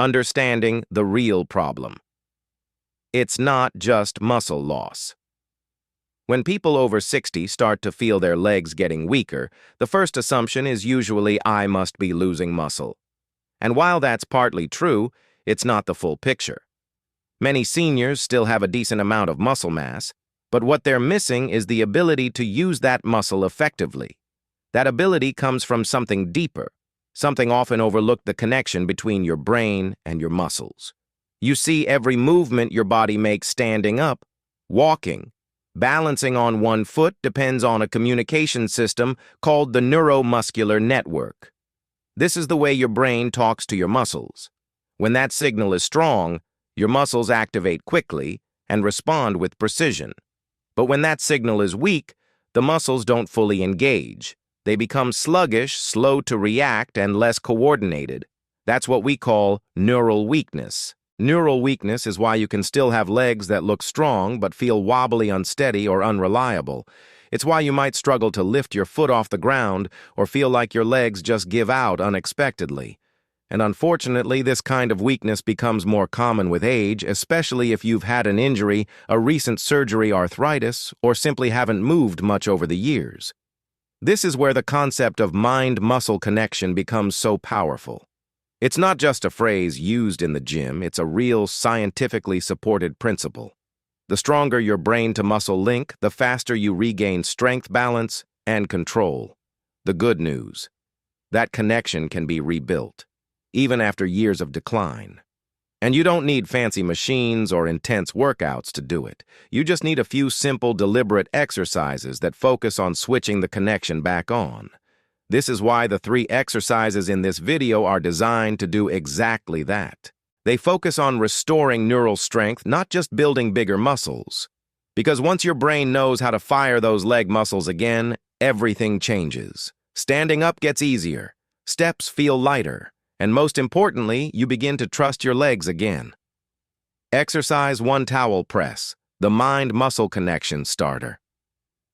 Understanding the real problem. It's not just muscle loss. When people over 60 start to feel their legs getting weaker, the first assumption is usually I must be losing muscle. And while that's partly true, it's not the full picture. Many seniors still have a decent amount of muscle mass, but what they're missing is the ability to use that muscle effectively. That ability comes from something deeper, something often overlooked: the connection between your brain and your muscles. You see, every movement your body makes, standing up, walking, balancing on one foot, depends on a communication system called the neuromuscular network. This is the way your brain talks to your muscles. When that signal is strong, your muscles activate quickly and respond with precision. But when that signal is weak, the muscles don't fully engage. They become sluggish, slow to react, and less coordinated. That's what we call neural weakness. Neural weakness is why you can still have legs that look strong but feel wobbly, unsteady, or unreliable. It's why you might struggle to lift your foot off the ground or feel like your legs just give out unexpectedly. And unfortunately, this kind of weakness becomes more common with age, especially if you've had an injury, a recent surgery, arthritis, or simply haven't moved much over the years. This is where the concept of mind-muscle connection becomes so powerful. It's not just a phrase used in the gym, it's a real, scientifically supported principle. The stronger your brain-to-muscle link, the faster you regain strength, balance, and control. The good news: that connection can be rebuilt, even after years of decline. And you don't need fancy machines or intense workouts to do it. You just need a few simple, deliberate exercises that focus on switching the connection back on. This is why the 3 exercises in this video are designed to do exactly that. They focus on restoring neural strength, not just building bigger muscles. Because once your brain knows how to fire those leg muscles again, everything changes. Standing up gets easier, steps feel lighter, and most importantly, you begin to trust your legs again. Exercise 1: towel press, the mind-muscle connection starter.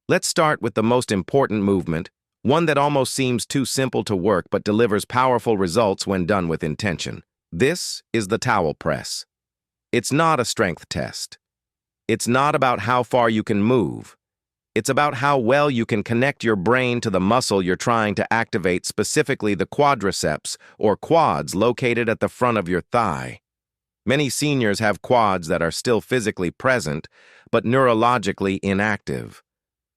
Let's start with the most important movement, one that almost seems too simple to work but delivers powerful results when done with intention. This is the towel press. It's not a strength test. It's not about how far you can move. It's about how well you can connect your brain to the muscle you're trying to activate, specifically the quadriceps, or quads, located at the front of your thigh. Many seniors have quads that are still physically present, but neurologically inactive.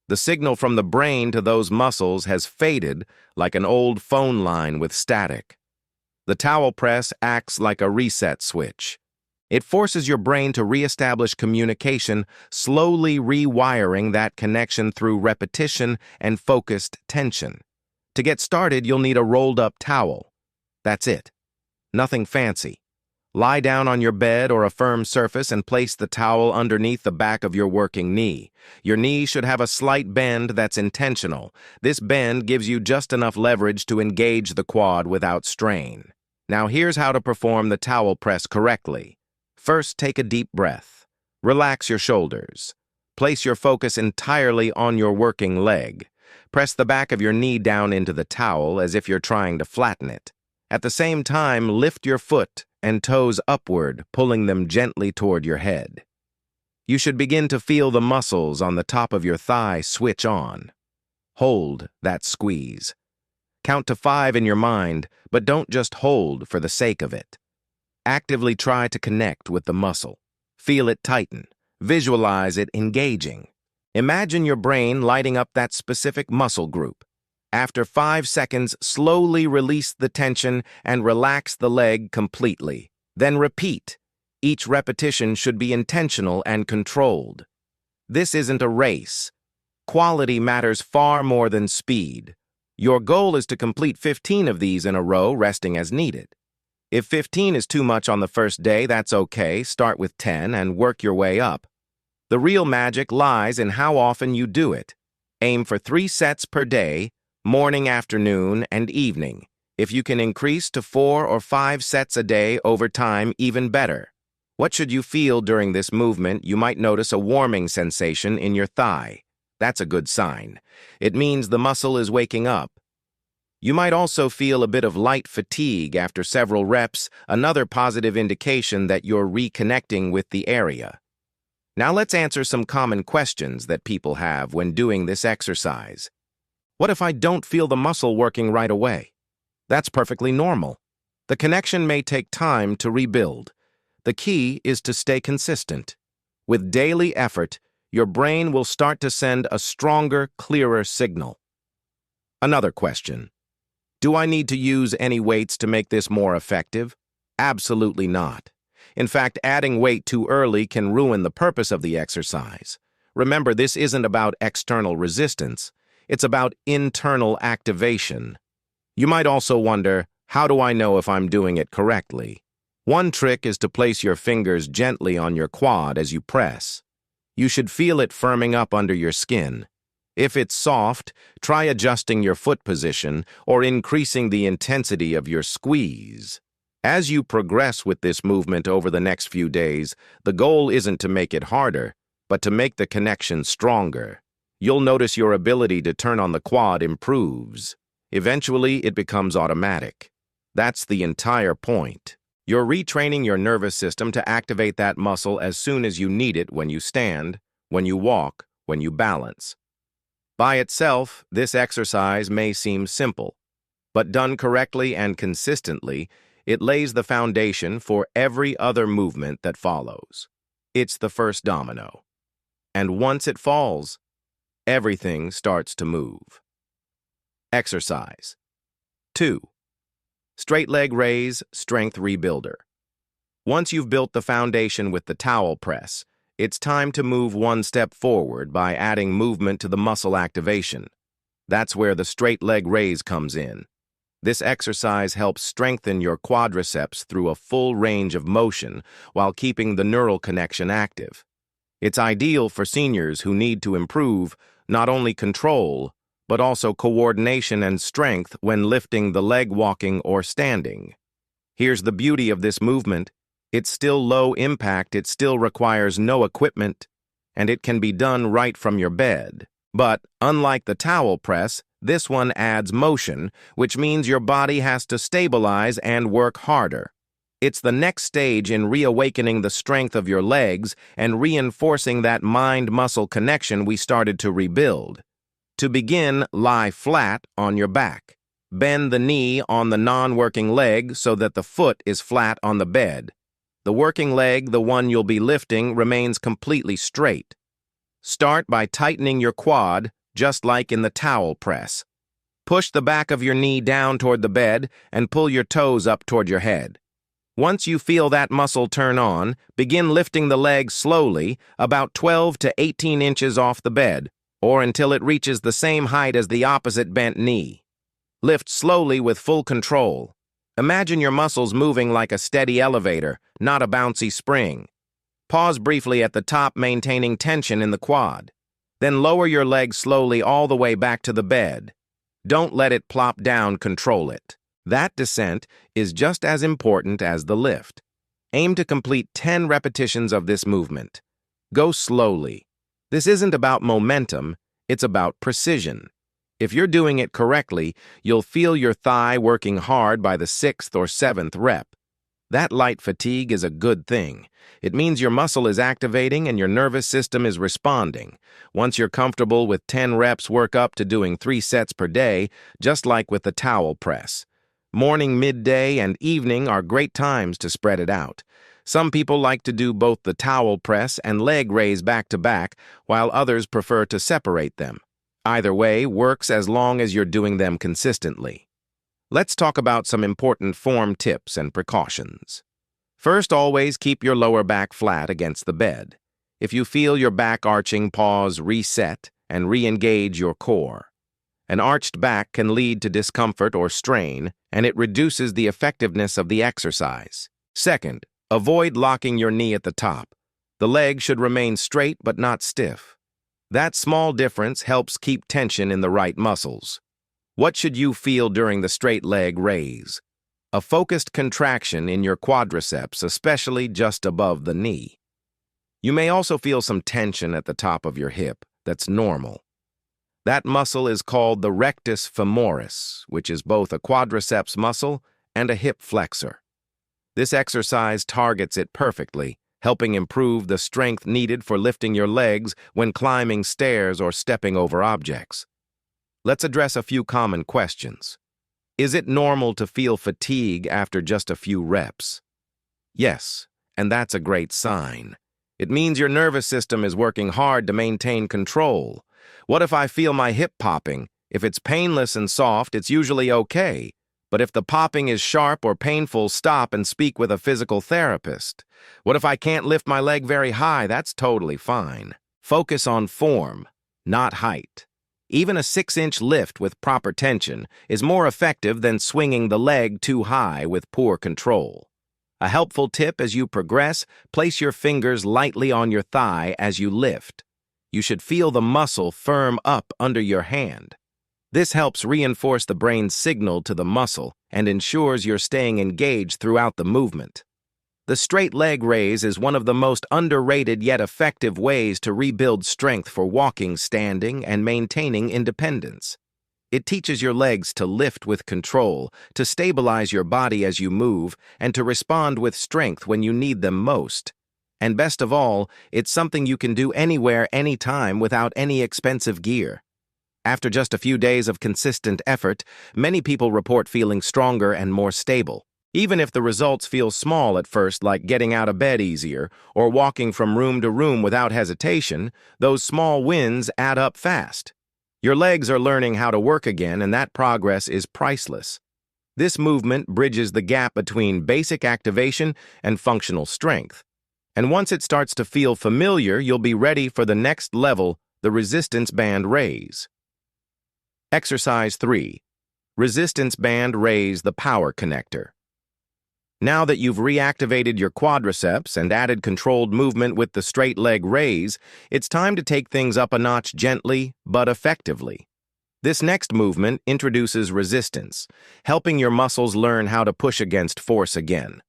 The signal from the brain to those muscles has faded like an old phone line with static. The towel press acts like a reset switch. It forces your brain to reestablish communication, slowly rewiring that connection through repetition and focused tension. To get started, you'll need a rolled-up towel. That's it. Nothing fancy. Lie down on your bed or a firm surface and place the towel underneath the back of your working knee. Your knee should have a slight bend that's intentional. This bend gives you just enough leverage to engage the quad without strain. Now here's how to perform the towel press correctly. First, take a deep breath. Relax your shoulders. Place your focus entirely on your working leg. Press the back of your knee down into the towel as if you're trying to flatten it. At the same time, lift your foot and toes upward, pulling them gently toward your head. You should begin to feel the muscles on the top of your thigh switch on. Hold that squeeze. Count to 5 in your mind, but don't just hold for the sake of it. Actively try to connect with the muscle. Feel it tighten. Visualize it engaging. Imagine your brain lighting up that specific muscle group. After 5 seconds, slowly release the tension and relax the leg completely. Then repeat. Each repetition should be intentional and controlled. This isn't a race. Quality matters far more than speed. Your goal is to complete 15 of these in a row, resting as needed. If 15 is too much on the first day, that's okay. Start with 10 and work your way up. The real magic lies in how often you do it. Aim for 3 sets per day, morning, afternoon, and evening. If you can increase to 4 or 5 sets a day over time, even better. What should you feel during this movement? You might notice a warming sensation in your thigh. That's a good sign. It means the muscle is waking up. You might also feel a bit of light fatigue after several reps, another positive indication that you're reconnecting with the area. Now let's answer some common questions that people have when doing this exercise. What if I don't feel the muscle working right away? That's perfectly normal. The connection may take time to rebuild. The key is to stay consistent. With daily effort, your brain will start to send a stronger, clearer signal. Another question. Do I need to use any weights to make this more effective? Absolutely not. In fact, adding weight too early can ruin the purpose of the exercise. Remember, this isn't about external resistance. It's about internal activation. You might also wonder, how do I know if I'm doing it correctly? One trick is to place your fingers gently on your quad as you press. You should feel it firming up under your skin. If it's soft, try adjusting your foot position or increasing the intensity of your squeeze. As you progress with this movement over the next few days, the goal isn't to make it harder, but to make the connection stronger. You'll notice your ability to turn on the quad improves. Eventually, it becomes automatic. That's the entire point. You're retraining your nervous system to activate that muscle as soon as you need it when you stand, when you walk, when you balance. By itself, this exercise may seem simple, but done correctly and consistently, it lays the foundation for every other movement that follows. It's the first domino. And once it falls, everything starts to move. Exercise 2. Straight leg raise, strength rebuilder. Once you've built the foundation with the towel press, it's time to move one step forward by adding movement to the muscle activation. That's where the straight leg raise comes in. This exercise helps strengthen your quadriceps through a full range of motion while keeping the neural connection active. It's ideal for seniors who need to improve not only control, but also coordination and strength when lifting the leg walking or standing. Here's the beauty of this movement. It's still low impact, it still requires no equipment, and it can be done right from your bed. But, unlike the towel press, this one adds motion, which means your body has to stabilize and work harder. It's the next stage in reawakening the strength of your legs and reinforcing that mind-muscle connection we started to rebuild. To begin, lie flat on your back. Bend the knee on the non-working leg so that the foot is flat on the bed. The working leg, the one you'll be lifting, remains completely straight. Start by tightening your quad, just like in the towel press. Push the back of your knee down toward the bed and pull your toes up toward your head. Once you feel that muscle turn on, begin lifting the leg slowly, about 12 to 18 inches off the bed, or until it reaches the same height as the opposite bent knee. Lift slowly with full control. Imagine your muscles moving like a steady elevator, not a bouncy spring. Pause briefly at the top, maintaining tension in the quad. Then lower your leg slowly all the way back to the bed. Don't let it plop down, control it. That descent is just as important as the lift. Aim to complete 10 repetitions of this movement. Go slowly. This isn't about momentum, it's about precision. If you're doing it correctly, you'll feel your thigh working hard by the 6th or 7th rep. That light fatigue is a good thing. It means your muscle is activating and your nervous system is responding. Once you're comfortable with 10 reps, work up to doing 3 sets per day, just like with the towel press. Morning, midday, and evening are great times to spread it out. Some people like to do both the towel press and leg raise back to back, while others prefer to separate them. Either way works as long as you're doing them consistently. Let's talk about some important form tips and precautions. First, always keep your lower back flat against the bed. If you feel your back arching, pause, reset, and re-engage your core. An arched back can lead to discomfort or strain, and it reduces the effectiveness of the exercise. Second, avoid locking your knee at the top. The leg should remain straight but not stiff. That small difference helps keep tension in the right muscles. What should you feel during the straight leg raise? A focused contraction in your quadriceps, especially just above the knee. You may also feel some tension at the top of your hip. That's normal. That muscle is called the rectus femoris, which is both a quadriceps muscle and a hip flexor. This exercise targets it perfectly, helping improve the strength needed for lifting your legs when climbing stairs or stepping over objects. Let's address a few common questions. Is it normal to feel fatigue after just a few reps? Yes, and that's a great sign. It means your nervous system is working hard to maintain control. What if I feel my hip popping? If it's painless and soft, it's usually okay. But if the popping is sharp or painful, stop and speak with a physical therapist. What if I can't lift my leg very high? That's totally fine. Focus on form, not height. Even a 6-inch lift with proper tension is more effective than swinging the leg too high with poor control. A helpful tip as you progress, place your fingers lightly on your thigh as you lift. You should feel the muscle firm up under your hand. This helps reinforce the brain's signal to the muscle and ensures you're staying engaged throughout the movement. The straight leg raise is one of the most underrated yet effective ways to rebuild strength for walking, standing, and maintaining independence. It teaches your legs to lift with control, to stabilize your body as you move, and to respond with strength when you need them most. And best of all, it's something you can do anywhere, anytime, without any expensive gear. After just a few days of consistent effort, many people report feeling stronger and more stable. Even if the results feel small at first, like getting out of bed easier or walking from room to room without hesitation, those small wins add up fast. Your legs are learning how to work again, and that progress is priceless. This movement bridges the gap between basic activation and functional strength. And once it starts to feel familiar, you'll be ready for the next level, the resistance band raise. Exercise 3. Resistance band raise the power connector. Now that you've reactivated your quadriceps and added controlled movement with the straight leg raise, it's time to take things up a notch gently but effectively. This next movement introduces resistance, helping your muscles learn how to push against force again.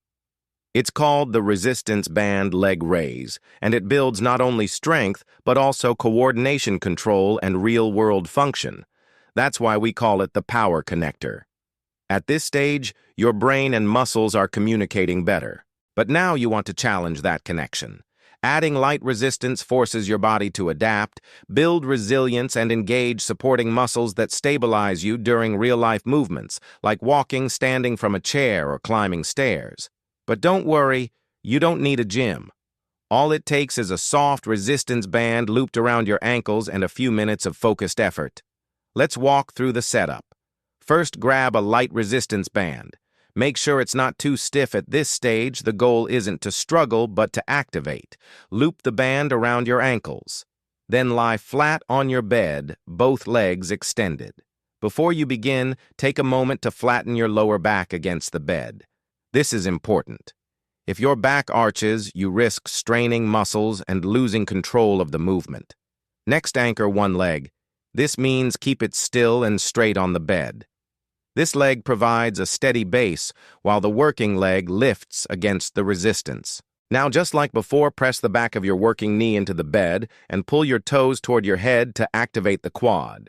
It's called the resistance band leg raise, and it builds not only strength but also coordination control and real-world function. That's why we call it the power connector. At this stage, your brain and muscles are communicating better. But now you want to challenge that connection. Adding light resistance forces your body to adapt, build resilience, and engage supporting muscles that stabilize you during real-life movements, like walking, standing from a chair, or climbing stairs. But don't worry, you don't need a gym. All it takes is a soft resistance band looped around your ankles and a few minutes of focused effort. Let's walk through the setup. First, grab a light resistance band. Make sure it's not too stiff at this stage. The goal isn't to struggle, but to activate. Loop the band around your ankles. Then lie flat on your bed, both legs extended. Before you begin, take a moment to flatten your lower back against the bed. This is important. If your back arches, you risk straining muscles and losing control of the movement. Next, anchor one leg. This means keep it still and straight on the bed. This leg provides a steady base, while the working leg lifts against the resistance. Now, just like before, press the back of your working knee into the bed and pull your toes toward your head to activate the quad.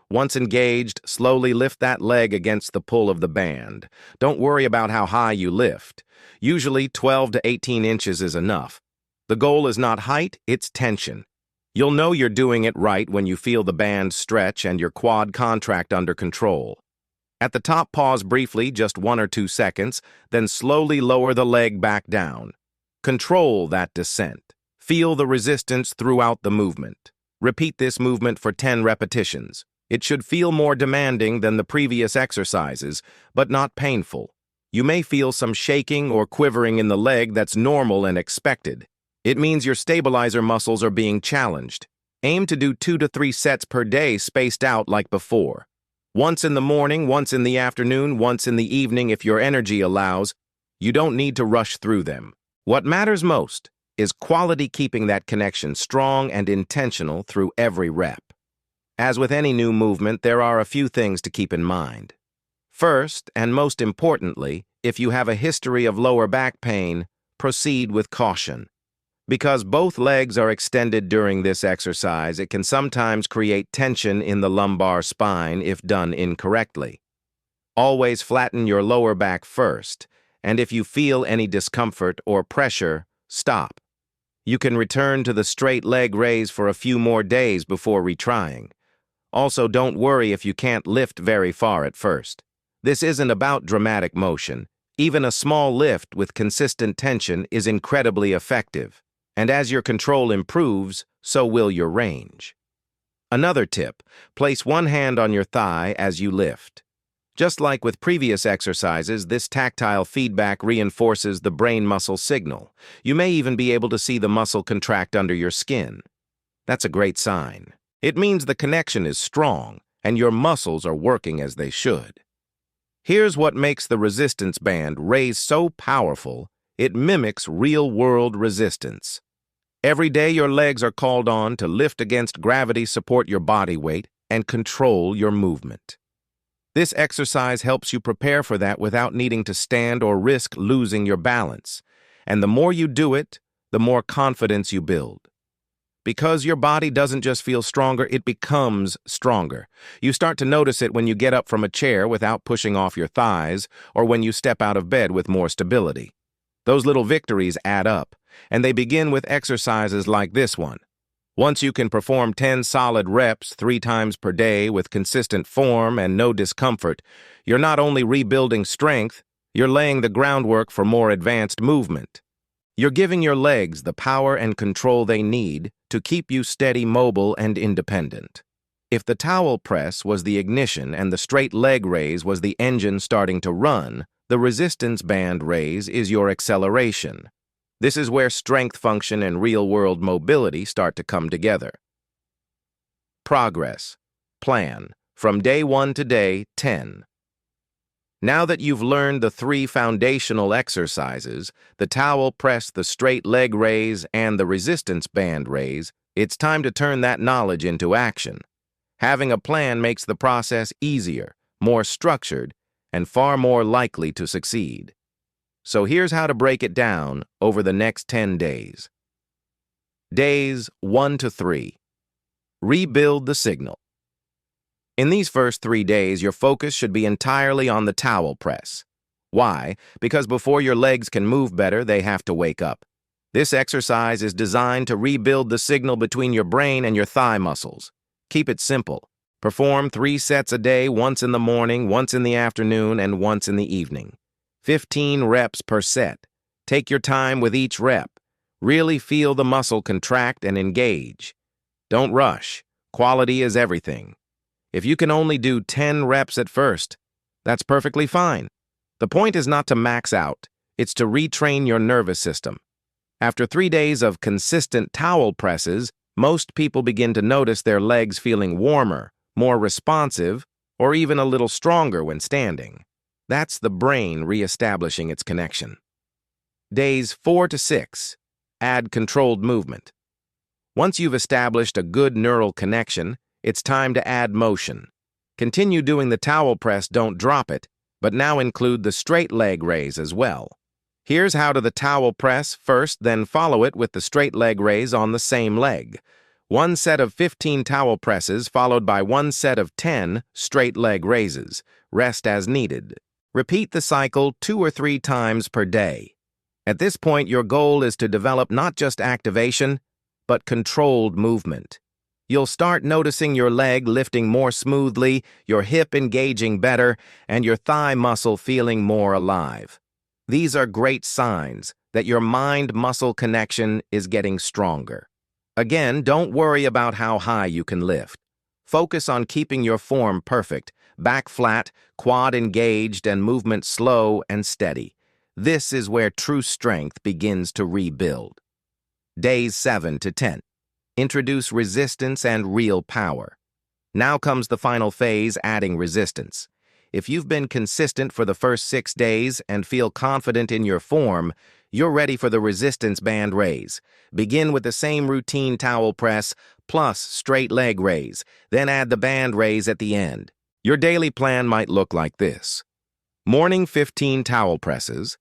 Once engaged, slowly lift that leg against the pull of the band. Don't worry about how high you lift. Usually 12 to 18 inches is enough. The goal is not height, it's tension. You'll know you're doing it right when you feel the band stretch and your quad contract under control. At the top, pause briefly, just 1 or 2 seconds, then slowly lower the leg back down. Control that descent. Feel the resistance throughout the movement. Repeat this movement for 10 repetitions. It should feel more demanding than the previous exercises, but not painful. You may feel some shaking or quivering in the leg that's normal and expected. It means your stabilizer muscles are being challenged. Aim to do 2 to 3 sets per day spaced out like before. Once in the morning, once in the afternoon, once in the evening if your energy allows. You don't need to rush through them. What matters most is quality, keeping that connection strong and intentional through every rep. As with any new movement, there are a few things to keep in mind. First, and most importantly, if you have a history of lower back pain, proceed with caution. Because both legs are extended during this exercise, it can sometimes create tension in the lumbar spine if done incorrectly. Always flatten your lower back first, and if you feel any discomfort or pressure, stop. You can return to the straight leg raise for a few more days before retrying. Also, don't worry if you can't lift very far at first. This isn't about dramatic motion. Even a small lift with consistent tension is incredibly effective. And as your control improves, so will your range. Another tip, place one hand on your thigh as you lift. Just like with previous exercises, this tactile feedback reinforces the brain muscle signal. You may even be able to see the muscle contract under your skin. That's a great sign. It means the connection is strong and your muscles are working as they should. Here's what makes the resistance band raise so powerful, it mimics real-world resistance. Every day your legs are called on to lift against gravity, support your body weight, and control your movement. This exercise helps you prepare for that without needing to stand or risk losing your balance. And the more you do it, the more confidence you build. Because your body doesn't just feel stronger, it becomes stronger. You start to notice it when you get up from a chair without pushing off your thighs, or when you step out of bed with more stability. Those little victories add up, and they begin with exercises like this one. Once you can perform 10 solid reps 3 times per day with consistent form and no discomfort, you're not only rebuilding strength, you're laying the groundwork for more advanced movement. You're giving your legs the power and control they need to keep you steady, mobile, and independent. If the towel press was the ignition and the straight leg raise was the engine starting to run, the resistance band raise is your acceleration. This is where strength function and real-world mobility start to come together. Progress. Plan. From day 1 to day 10. Now that you've learned the 3 foundational exercises, the towel press, the straight leg raise, and the resistance band raise, it's time to turn that knowledge into action. Having a plan makes the process easier, more structured, and far more likely to succeed. So here's how to break it down over the next 10 days. Days 1 to 3. Rebuild the signal. In these first 3 days, your focus should be entirely on the towel press. Why? Because before your legs can move better, they have to wake up. This exercise is designed to rebuild the signal between your brain and your thigh muscles. Keep it simple. Perform 3 sets a day, once in the morning, once in the afternoon, and once in the evening. 15 reps per set. Take your time with each rep. Really feel the muscle contract and engage. Don't rush. Quality is everything. If you can only do 10 reps at first, that's perfectly fine. The point is not to max out, it's to retrain your nervous system. After 3 days of consistent towel presses, most people begin to notice their legs feeling warmer, more responsive, or even a little stronger when standing. That's the brain reestablishing its connection. Days 4 to 6. Add controlled movement. Once you've established a good neural connection, it's time to add motion. Continue doing the towel press, don't drop it, but now include the straight leg raise as well. Here's how to the towel press first, then follow it with the straight leg raise on the same leg. 1 set of 15 towel presses followed by 1 set of 10 straight leg raises. Rest as needed. Repeat the cycle 2 or 3 times per day. At this point, your goal is to develop not just activation, but controlled movement. You'll start noticing your leg lifting more smoothly, your hip engaging better, and your thigh muscle feeling more alive. These are great signs that your mind-muscle connection is getting stronger. Again, don't worry about how high you can lift. Focus on keeping your form perfect, back flat, quad engaged, and movement slow and steady. This is where true strength begins to rebuild. Days 7 to 10. Introduce resistance and real power. Now comes the final phase, adding resistance. If you've been consistent for the first 6 days and feel confident in your form, you're ready for the resistance band raise. Begin with the same routine towel press plus straight leg raise, then add the band raise at the end. Your daily plan might look like this. Morning 15 towel presses,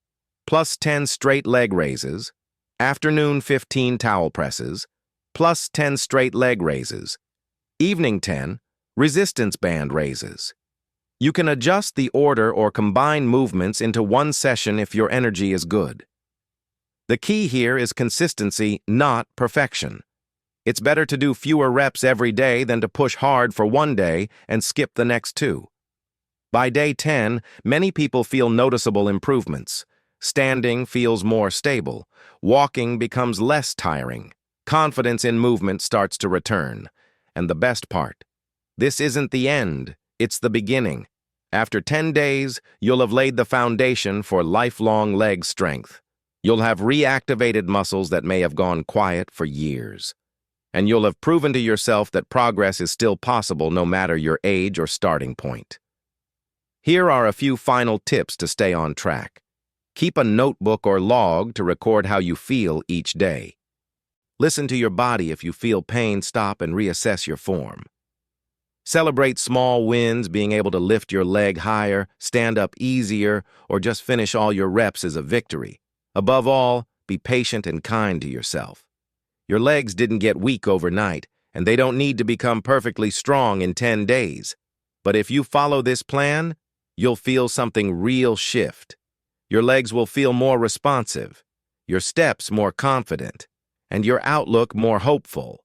plus 10 straight leg raises, Afternoon 15 towel presses, plus 10 straight leg raises. Evening 10 resistance band raises. You can adjust the order or combine movements into one session if your energy is good. The key here is consistency, not perfection. It's better to do fewer reps every day than to push hard for one day and skip the next two. By day 10, many people feel noticeable improvements. Standing feels more stable. Walking becomes less tiring. Confidence in movement starts to return. And the best part, this isn't the end, it's the beginning. After 10 days, you'll have laid the foundation for lifelong leg strength. You'll have reactivated muscles that may have gone quiet for years. And you'll have proven to yourself that progress is still possible no matter your age or starting point. Here are a few final tips to stay on track. Keep a notebook or log to record how you feel each day. Listen to your body. If you feel pain, stop and reassess your form. Celebrate small wins. Being able to lift your leg higher, stand up easier, or just finish all your reps is a victory. Above all, be patient and kind to yourself. Your legs didn't get weak overnight, and they don't need to become perfectly strong in 10 days. But if you follow this plan, you'll feel something real shift. Your legs will feel more responsive, your steps more confident, and your outlook more hopeful.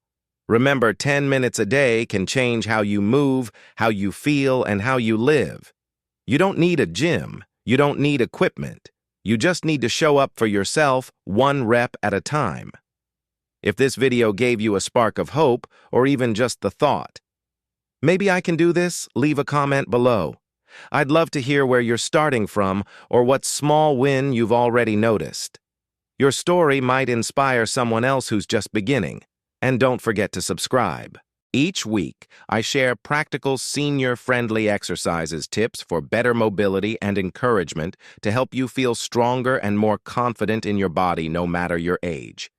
Remember, 10 minutes a day can change how you move, how you feel, and how you live. You don't need a gym. You don't need equipment. You just need to show up for yourself, one rep at a time. If this video gave you a spark of hope, or even just the thought, maybe I can do this, leave a comment below. I'd love to hear where you're starting from or what small win you've already noticed. Your story might inspire someone else who's just beginning. And don't forget to subscribe. Each week, I share practical senior-friendly exercises tips for better mobility and encouragement to help you feel stronger and more confident in your body no matter your age.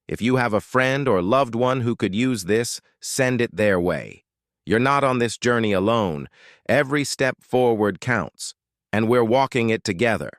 If you have a friend or loved one who could use this, send it their way. You're not on this journey alone. Every step forward counts, and we're walking it together.